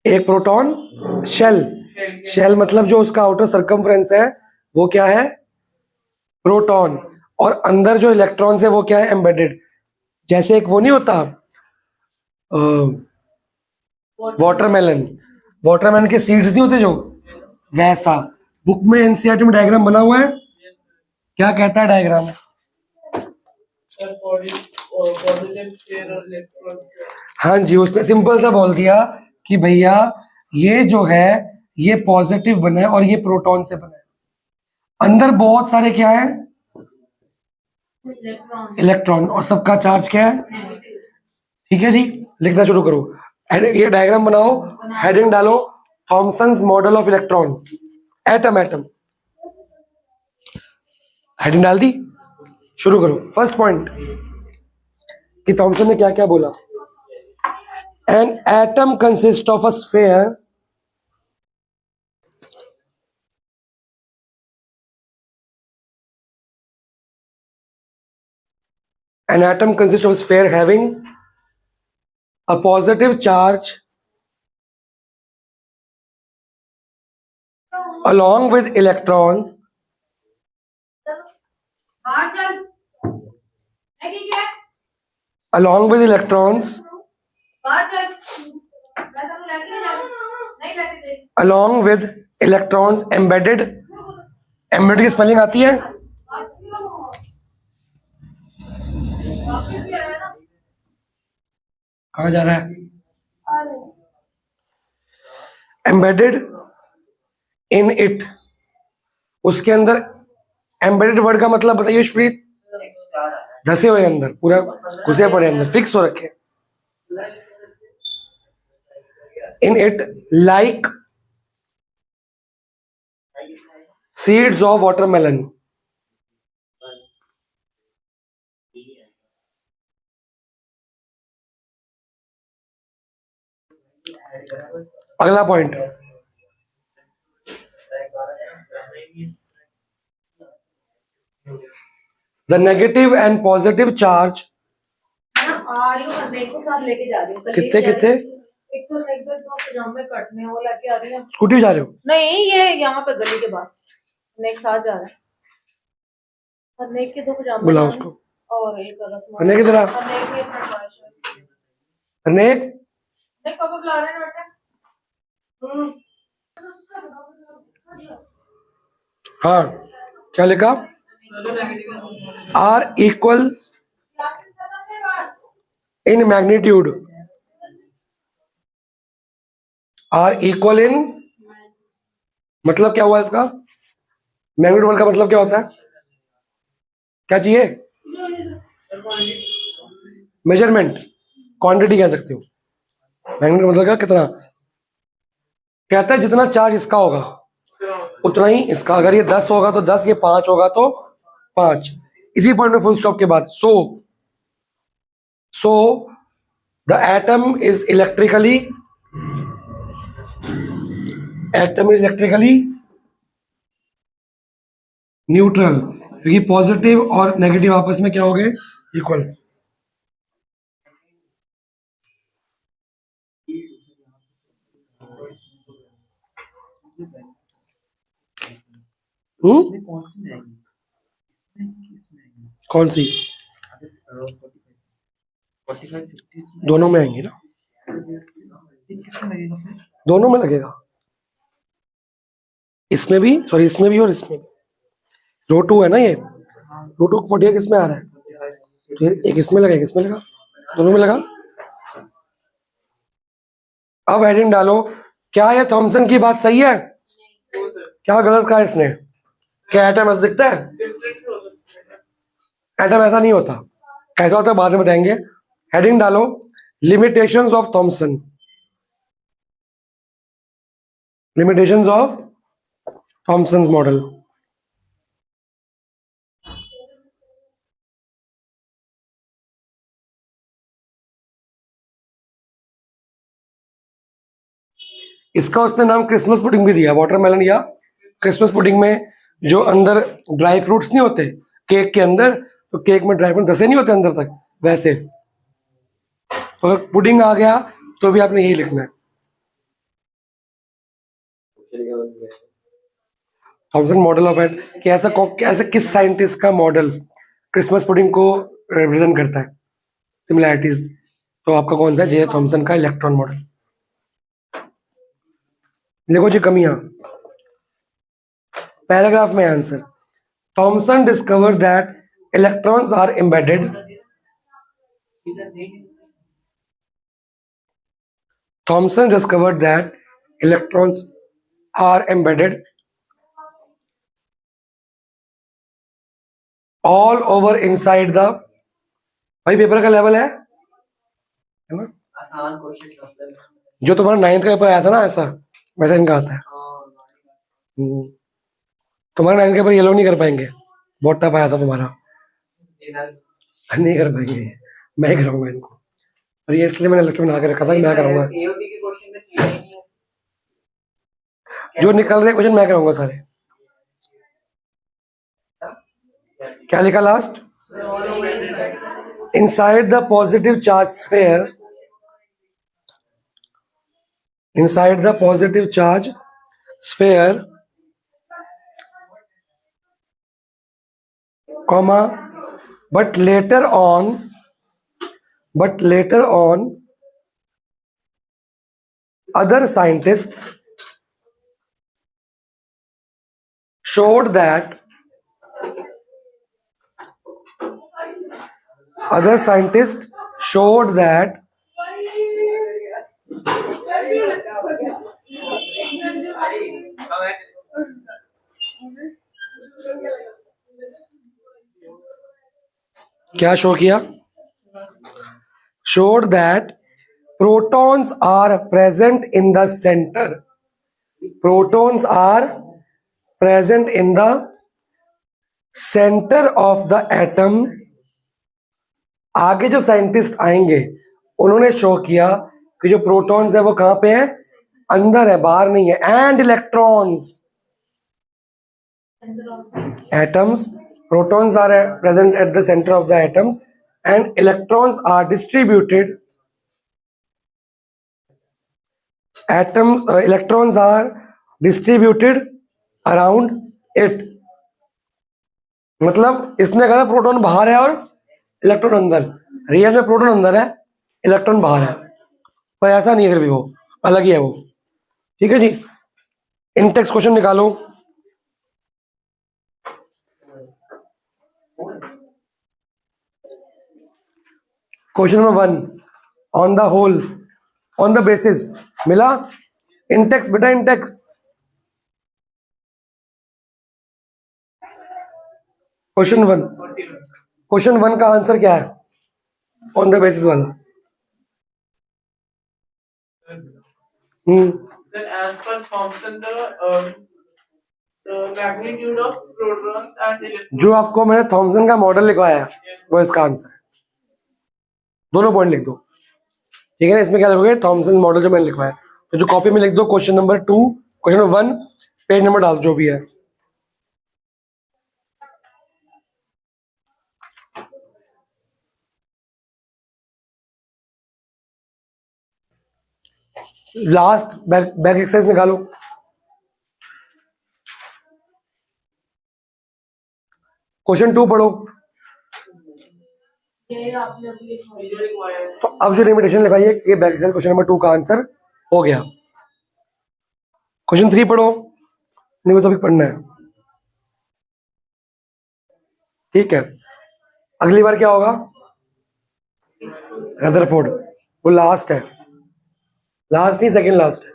एक proton shell, shell मतलब जो उसका आउटर सर्कमफ्रेंस है वो क्या है, प्रोटॉन, और अंदर जो इलेक्ट्रॉन्स है वो क्या है, एम्बेडेड। जैसे एक वो नहीं होता वाटरमेलन, वाटरमेलन के सीड्स नहीं होते जो, वैसा बुक में एनसीईआरटी में डायग्राम बना हुआ है। क्या कहता है डायग्राम? हाँ जी, उसने सिंपल सा बोल दिया कि भैया ये जो है ये पॉजिटिव बना है और ये प्रोटॉन से बना है। अंदर बहुत सारे क्या है, इलेक्ट्रॉन, और सबका चार्ज क्या है, ठीक है जी। लिखना शुरू करो, ये डायग्राम बनाओ, हेडिंग डालो Thomson's model of electron, atom atom, heading डाल दी, शुरू करो। फर्स्ट पॉइंट कि थॉमसन ने क्या क्या बोला, an atom consist of a sphere an atom consists of a sphere having a positive charge along with electrons along with electrons along with electrons embedded, embedded की spelling आती है, कहाँ जा रहा है, embedded in it, उसके अंदर embedded word का मतलब बताइए यशप्रीत, धसे हुए अंदर, पूरा घुसे पड़े अंदर, फिक्स हो रखे, in it like seeds of watermelon, अगला point, the negative and positive charge, कितने कितने एक तो लेकर दो पजामे कटने वो लेके आ रही है। स्कूटी जा रहे हो? नहीं, ये यहाँ पे गली के बाहर नेक्स्ट आ जा रहा है। अनेक के दो पजामे बुलाओ उसको, और एक अलग अनेक इधर आ, अनेक ये फरमाइश है। अनेक नहीं कब बुला रहे हैं बेटा? हाँ, क्या लिखा, R equal in magnitude, R equal in, मतलब क्या हुआ इसका, मैग्नीट्यूड का मतलब क्या होता है, क्या चाहिए, मेजरमेंट, क्वांटिटी कह सकते हो, मैग्नीट्यूड मतलब क्या, कितना, कहता है जितना चार्ज इसका होगा उतना ही इसका, अगर ये 10 होगा तो 10, ये 5 होगा तो 5, इसी पॉइंट में फुल स्टॉप के बाद so the atom is electrically neutral, क्योंकि पॉजिटिव और नेगेटिव आपस में क्या हो गए, इक्वल। कौन सी, दोनों में आएंगे ना, दोनों में लगेगा, इसमें भी, सॉरी इसमें भी और इसमें भी, रो 2 है ना ये, रो 2 40 किसमें आ रहा है, तो एक इसमें लगा, एक इसमें लगा, दोनों में लगा। अब हेडिंग डालो, क्या ये थॉमसन की बात सही है, क्या गलत कहा इसने, क्या एटम ऐसा दिखता है, एटम ऐसा नहीं होता, कैसा होता है बाद में बताएंगे। हेडिंग डालो, limitations of Thomson, limitations of Thomson's model. इसका उसने नाम क्रिसमस पुडिंग भी दिया, वाटरमेलन या क्रिसमस पुडिंग में जो अंदर ड्राई फ्रूट्स नहीं होते केक के अंदर, तो केक में ड्राई फ्रूट धसे नहीं होते अंदर तक, वैसे अगर पुडिंग आ गया तो भी आपने यही लिखना है। थॉमसन मॉडल ऑफ एट कि ऐसा किस साइंटिस्ट का मॉडल क्रिसमस पुडिंग को रिप्रेजेंट करता है, सिमिलैरिटीज। तो आपका कौन सा है? जे थॉमसन का इलेक्ट्रॉन मॉडल। देखो जी कमियां, पैराग्राफ में answer. Thomson discovered that electrons are embedded. Thomson discovered that electrons are embedded all over inside the, भाई पेपर का लेवल है ना, आसान क्वेश्चन जो तुम्हारा 9th का पेपर आया था ना ऐसा, वैसा इनका आता है। तुम्हारा 9th का पेपर ये लोग नहीं कर पाएंगे, बहुत टफ आया था तुम्हारा, नहीं कर पाएंगे, मैं ही कराऊंगा इनको। और ये इसलिए मैंने लिस्ट बना के रखा था कि मैं कराऊंगा, एओटी के क्वेश्चन में चीजें ही नहीं है। जो निकल रहे क्वेश्चन मैं कराऊंगा सारे। क्या लिखा last? Inside the positive charge sphere, inside the positive charge sphere, comma, but later on other scientists showed that क्या शो किया? showed that protons are present in the center. Protons are present in the center of the atom. आगे जो scientist आएंगे उन्होंने show किया कि जो protons है वो कहां पे है? अंदर है, बाहर नहीं है। And electrons, atoms, protons are present at the center of the atoms and electrons are distributed, electrons are distributed around it। मतलब इसने कहा प्रोटॉन बाहर है और इलेक्ट्रॉन अंदर, रियल में प्रोटॉन अंदर है, इलेक्ट्रॉन बाहर है, पर ऐसा नहीं है, फिर भी वो अलग ही है वो। ठीक है जी, इनटेक्स क्वेश्चन निकालो। Question number 1, on the whole, on the basis, मिला? इंटेक्स बेटा, इंटेक्स। क्वेश्चन 1 का आंसर क्या है ऑन द बेसिस वाला? Then as per Thomson, the magnitude of protons and electrons. जो आपको मैंने थॉमसन का मॉडल लिखवाया है वो इसका आंसर है। दोनों पॉइंट लिख दो, ठीक है ना? इसमें क्या लिखोगे? थॉमसन मॉडल जो मैंने लिखवाया, तो जो कॉपी में लिख दो question number 2, question number 1, page number डाल जो भी है। लास्ट बैक एक्सरसाइज निकालो। क्वेश्चन 2 पढ़ो। तो अब जो लिमिटेशन लगाइए, ये बैक एक्सरसाइज क्वेश्चन नंबर 2 का आंसर हो गया। क्वेश्चन 3 पढ़ो, नहीं वो तो अभी पढ़ना है। ठीक है, अगली बार क्या होगा? रदरफोर्ड, वो लास्ट है, लास्ट नहीं सेकंड लास्ट है।